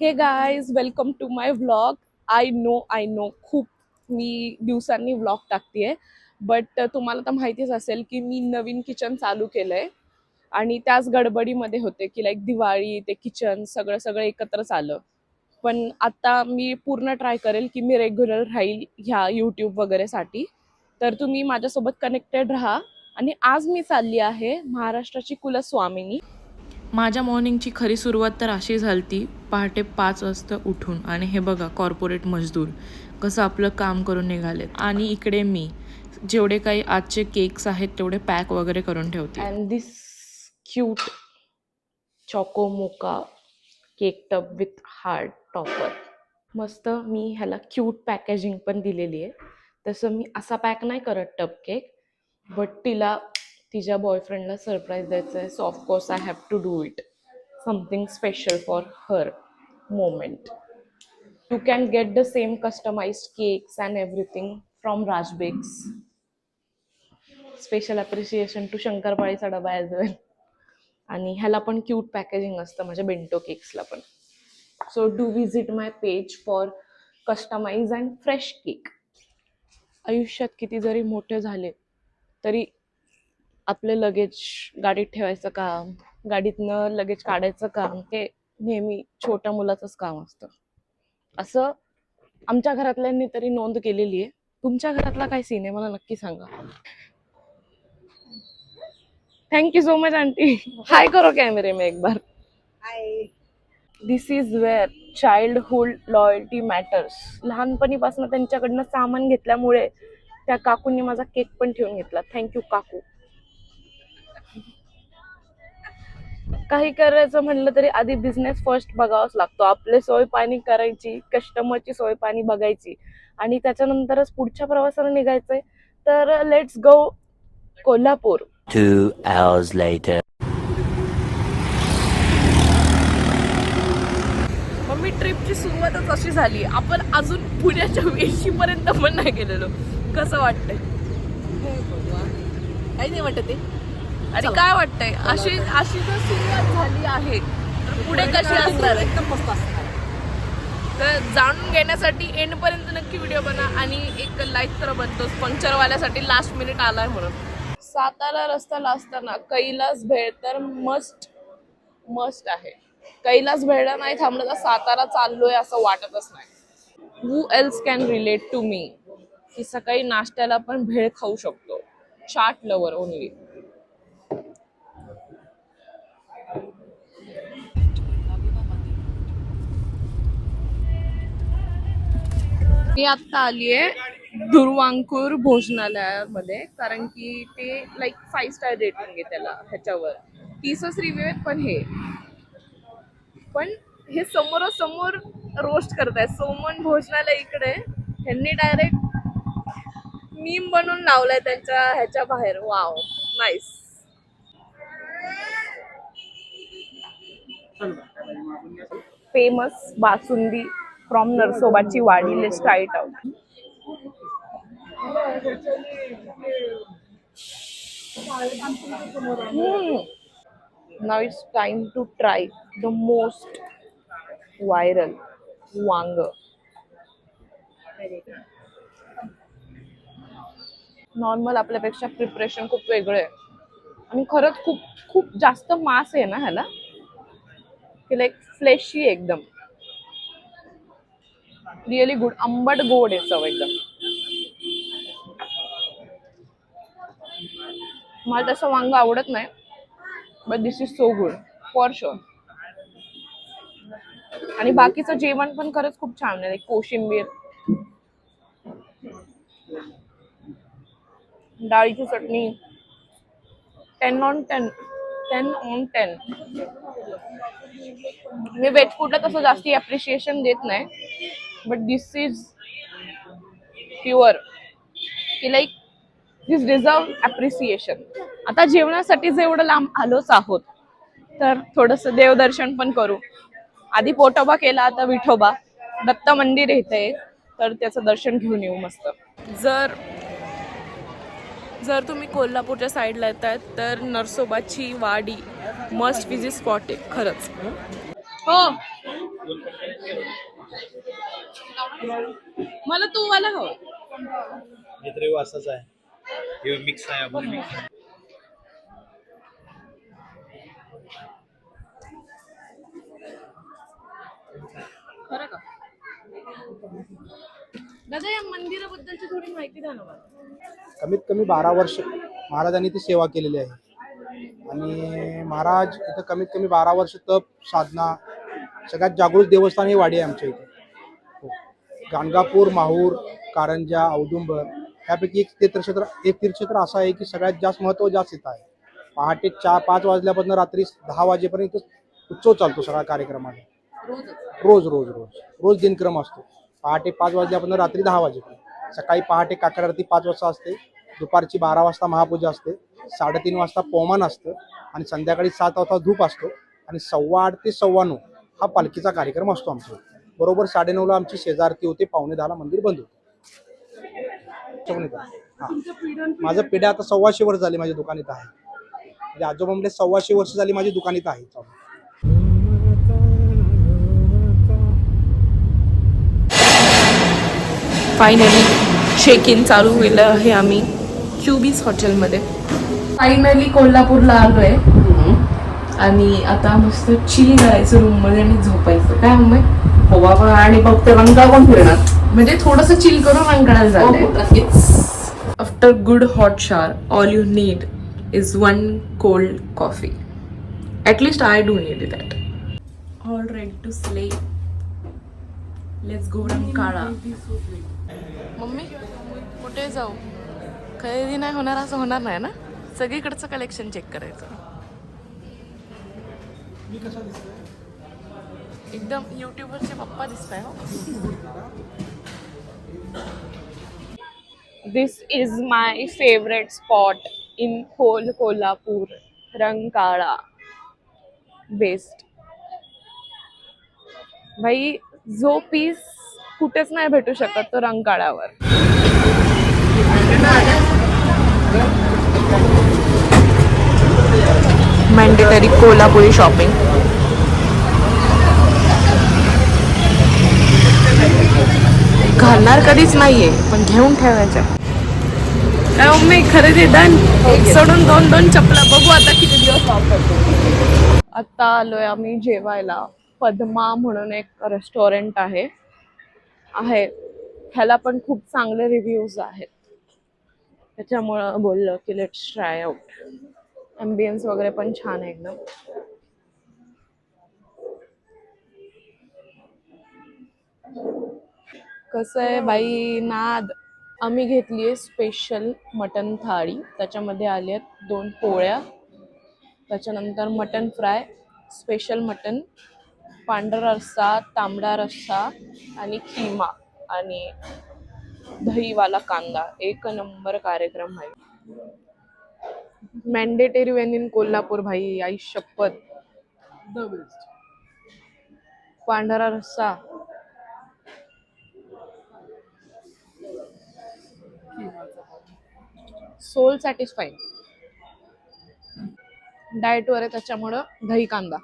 हे guys welcome to my vlog. I know खूप मी दिवसांनी व्लॉग टाकतेय, बट तुम्हाला तर माहितीच असेल की मी नवीन किचन चालू केलंय आणि त्याच गडबडीमध्ये होते की लाईक दिवाळी ते किचन सगळं सगळं एकत्रच आलं. पण आता मी पूर्ण ट्राय करेल की मी रेग्युलर राहील ह्या यूट्यूब वगैरे साठी. तर तुम्ही माझ्यासोबत कनेक्टेड राहा. आणि आज मी चालली आहे महाराष्ट्राची कुलस्वामिनी. माझ्या मॉर्निंगची खरी सुरुवात तर अशी झाली पहाटे 5 वाजता उठून. आणि हे बघा कॉर्पोरेट मजदूर कसं आपलं काम करून निघालेत. आणि इकडे मी जेवढे काही आजचे केक्स आहेत तेवढे पॅक वगैरे करून ठेवते. And this cute choco mocha cake tub with hard topper. मस्त मी ह्याला क्यूट पॅकेजिंग पण दिलेली आहे. तसं मी असा पॅक नाही करत टप केक, बट तिला तिच्या बॉयफ्रेंडला सरप्राईज द्यायचं आहे, so of course I have to do it. Something special for her moment. You can get the same customized cakes and everything from Raj Bakes. Special appreciation to शंकरपाळीचा डबा as वेल. आणि ह्याला पण cute packaging असतं माझ्या bento केक्सला पण. So do visit my page for customize and fresh cake. आयुष्यात किती जरी मोठे झाले तरी आपले लगेज गाडीत ठेवायचं काम, गाडीतनं लगेज काढायचं काम, हे नेहमी छोट्या मुलाचंच काम असतं असं आमच्या घरातल्यांनी तरी नोंद केलेली आहे. तुमच्या घरातला काय सीन आहे मला नक्की सांगा. Thank you so much aunty. Hi करो कॅमेरे में एक बार. Hi. This is where childhood loyalty matters. लहानपणीपासून त्यांच्याकडनं सामान घेतल्यामुळे त्या काकूंनी माझा केक पण ठेवून घेतला. थँक्यू काकू. काही करायचं म्हणलं तरी आधी बिझनेस फर्स्ट बघावाच लागतो. आपले सोय पाणी करायची, कस्टमरची सोय पाणी बघायची आणि त्याच्यानंतरच पुढच्या प्रवासाला निघायचंय. तर let's go Kolhapur. 2 hours later. मग मी ट्रिपची सुरुवातच अशी झाली. आपण अजून पुण्याच्या वेशीपर्यंत पण नाही गेलेलो. कसं वाटतंय? काही नाही वाटत आहे. आणि काय वाटतंय अशी अशी जर सुरुवात झाली आहे तर पुढे कशी असणार? एकदम मस्त असणार. तर जाणून घेण्यासाठी एंड पर्यंत नक्की व्हिडिओ बना. आणि एक लाईक तर बनतोच पंक्चरवाल्यासाठी, लास्ट मिनिट आलाय म्हणून. सातारा रस्त्याला असताना कैलास भेळ तर मस्ट आहे. कैलास भेळला नाही थांबलं तर सातारा चाललोय असं वाटतच नाही. Who else can relate to me की सकाळी नाश्त्याला पण भेळ खाऊ शकतो. Chaat lover only. मी आता आलीये दुर्वांकूर भोजनालयामध्ये, कारण की ते लाईक 5 स्टार रेटिंग आहे त्याला. ह्याच्यावर 30च रिव्ह्यू आहेत. पण हे समोरासमोर रोस्ट करतायत. सोमन भोजनालय इकडे, ह्यांनी डायरेक्ट मीम बनवून लावलाय त्यांच्या ह्याच्या बाहेर. Wow, nice. Famous basundi from नरसोबाची वाडी. Let's try it out. Now it's time to try the most viral वांग. नॉर्मल आपल्यापेक्षा प्रिपरेशन खूप वेगळं आहे आणि खरंच खूप खूप जास्त मांस आहे ना ह्याला, की लाईक फ्लेशी एकदम. Really good. आंबट गोड आहे चव एकदम. मला तसं वांग आवडत नाही, but this is so good for sure. आणि बाकीचं जेवण पण खरंच खूप छान आहे. कोशिंबीर, डाळीची चटणी, 10/10. 10/10. मी व्हेज फूडला तसं जास्ती अप्रिशिएशन देत नाही, बट दिस इज प्युअर की लाईक दिस डिझर्व अप्रिसिएशन. आता जेवणासाठी जेवढं लांब आलोच आहोत तर थोडंसं देवदर्शन पण करू. आधी पोटोबा केला, आता विठोबा. दत्त मंदिर येते तर त्याचं दर्शन घेऊन येऊ मस्त. जर जर तुम्ही कोल्हापूरच्या साईडला येतायत तर नरसोबाची वाडी मस्ट विजिट स्पॉट आहे खरंच. हो, मला तो वाला हवा. मित्र असाच आहे, हे मिक्स आहे आपण मिक्स. खरं का? दादा या मंदिराबद्दलची थोडी माहिती द्या ना मला. कमीत कमी 12 वर्ष महाराजांनी ती सेवा केलेली आहे आणि महाराज इथं कमीत कमी 12 वर्ष तप साधना, सगळ्यात जागृत देवस्थान हे वाडी आहे आमच्या इथे. हो. गाणगापूर, माहूर, कारंजा, औदुंबर यापैकी एक तीर्थक्षेत्र असं आहे की सगळ्यात जास्त महत्त्व जास्त इथं आहे. पहाटे 4-5 वाजल्यापासून रात्री 10 वाजेपर्यंत उत्सव चालतो सगळ्या कार्यक्रमाला. रोज रोज रोज रोज दिनक्रम असतो. पहाटे 5 वाजल्यापासून रात्री 10 वाजेपर्यंत. सकाळी पहाटे काकड आरती 5 वाजता असते, दुपारची 12 वाजता महापूजा असते, 3:30 वाजता पवमान असतं आणि संध्याकाळी 7 वाजता धूप असतो आणि 8:15 ते 9:15 हा पालखीचा कार्यक्रम असतो आमचा. बरोबर 9:30ला आमची शेजारती होते, 9:45ला मंदिर बंद होते. हां, माझं पिढ्या आता 125 वर्ष झाली माझी दुकान इथं आहे. म्हणजे आजोबा म्हणजे 125 वर्ष झाली माझी दुकान इथं आहे. फायनली चेक इन चालू केलं आहे आम्ही क्युबीज हॉटेलमध्ये. फायनली कोल्हापूरला आलोय आणि आता मस्त चिल करायचं रूम मध्ये आणि झोपायचं. काय मम्मी? हो बाबा, आणि फक्त रंगा कोण फिरणार? म्हणजे थोडस चिल करून रंगकाळायला जायचंय. After good hot shower all you need is 1 cold coffee. At least I do need that. All ready to sleep. Let's go Rankala. Mummy कुठे जाऊ? खरेदी नाही होणार असं होणार नाही ना? सगळीकडचं कलेक्शन चेक करायचं. एकदम युट्यूबरचे पप्पा दिसताय हो. This is my favourite spot in whole Kolhapur. Rankala best. भाई जो पीस कुठेच नाही भेटू शकत तो रंकाळ्यावर. Mandatory Kolhapuri shopping. घालणार कधीच नाहीये पण घेऊन ठेवायच्या. काय मम्मी खरेदी डन. एक सोडून 2 चपला. बघू आता किती दिवस वापरतो. आता आलोय आम्ही जेवायला. पद्मा म्हणून एक रेस्टॉरंट आहे. ह्याला पण खूप चांगले रिव्ह्यूज आहेत, त्याच्यामुळं बोललं की लेट्स ट्राय आउट. ॲम्बियन्स वगैरे पण छान आहे एकदम. कसं आहे बाई नाद. आम्ही घेतली आहे स्पेशल मटन थाळी. त्याच्यामध्ये आले आहेत 2 पोळ्या, त्याच्यानंतर मटन फ्राय, स्पेशल मटन, पांढरा रस्सा, तांबडा रस्सा आणि खिमा आणि दहीवाला कांदा. एक नंबर कार्यक्रम आहे. मॅन्डेटरी वेन इन कोल्हापूर भाई. आई शपथ द बेस्ट. पांढरा रस्सा, सोल सॅटिस्फाईड. डाएटवर आहे त्याच्यामुळं दही कांदा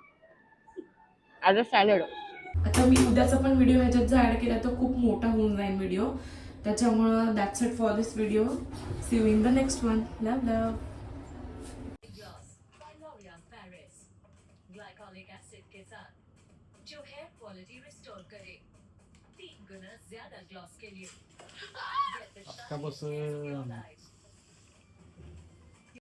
ॲज अ सॅलड. आता मी उद्याचा पण व्हिडिओ ह्याच्यात जर ॲड केला तर खूप मोठा होऊन जाईल व्हिडिओ, त्याच्यामुळं that's it for this video. See you in the next one. Love love. Glycolic acid के साथ जो हेयर क्वालिटी रिस्टोर करे 3 गुना ज्यादा ग्लॉस के लिए. आत्तापासून